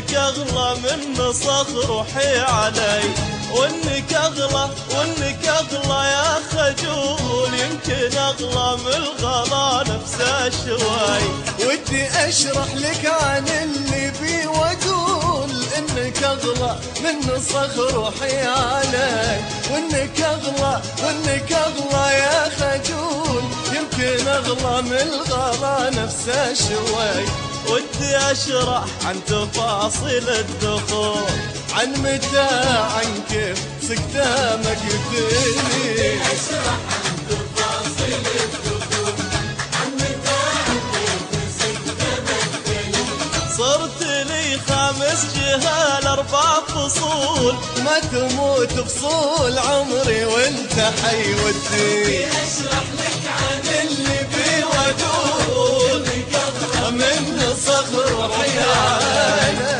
وانك اغلى من صخر روحي علي، وانك اغلى وانك اغلى يا خجول، يمكن اغلى من الغلا نفسه شوي. ودي اشرح لك عن اللي بي واقول انك اغلى من صخر روحي علي، وانك اغلى وانك اغلى يا خجول، يمكن اغلى من الغلا نفسه شوي. ودي اشرح عن تفاصيل الدخول، عن متى عن كيف سقدامك يديني. اشرح عن تفاصيل الدخول، عن متى عن كيف سقدامك يديني. صرت لي 5 جهال 4 فصول، ما تموت بصول عمري وانت حي ودي. اشرح لك عن اللي بي واقول من صخر روحي علي،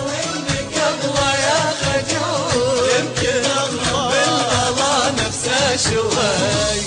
وانك اغلى يا خجول، يمكن اغلى بالغلا نفسه شوي.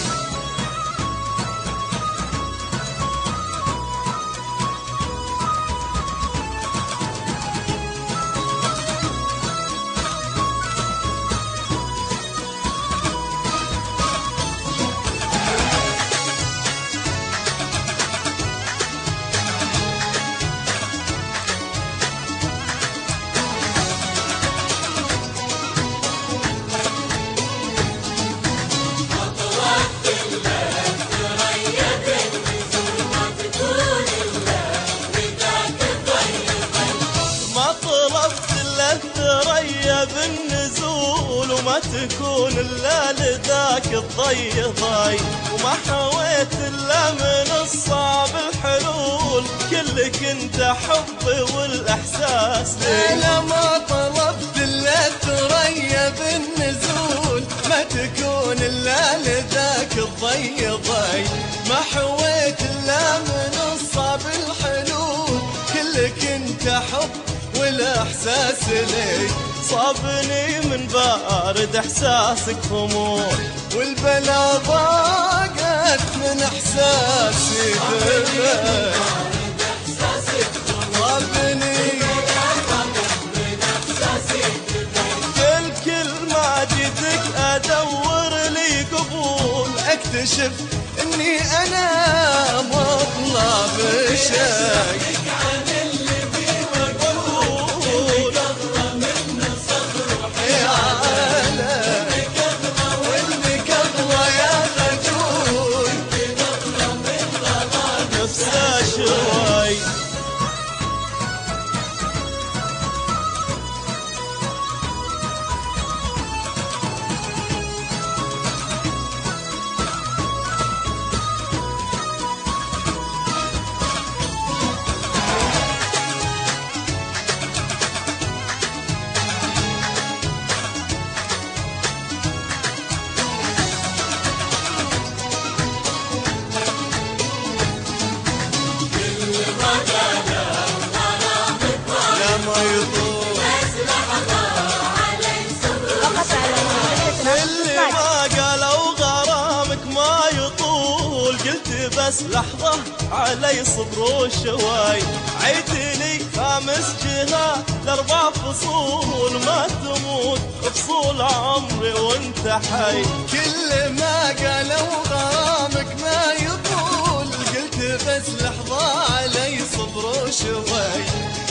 بالنزول وما تكون الا لذاك الضي ضي، وما حويت الا من الصعب الحلول، كلك انت حبي والاحساس لي. انا ما طلبت الا ثريا بالنزول، ما تكون الا لذاك الضي ضي، ما حويت الا من الصعب الحلول، كلك انت حب والاحساس لي. صابني من بارد احساسك خمول، والبلا ضاقت من احساسي بك. صابني كل ما جيتك ادور لي قبول، اكتشف اني انا مطلب شيء. اللي ما قالوا غرامك ما يطول، قلت بس لحظة علي صبر وشوي. عيد لي 5 جهات ل4 فصول، ما تموت بصول عمري وانت حي. كل ما قالوا غرامك ما يطول، قلت بس لحظة علي صبر وشوي.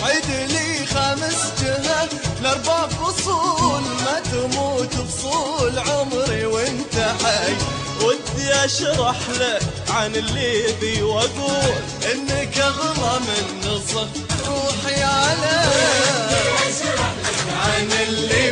عيد لي 5 جهات ل4 فصول، ما تموت بصول عمري وانت حي. ودي اشرح لك عن اللي بي واقول انك اغلى من نصف روحي علي، اشرح لك عن اللي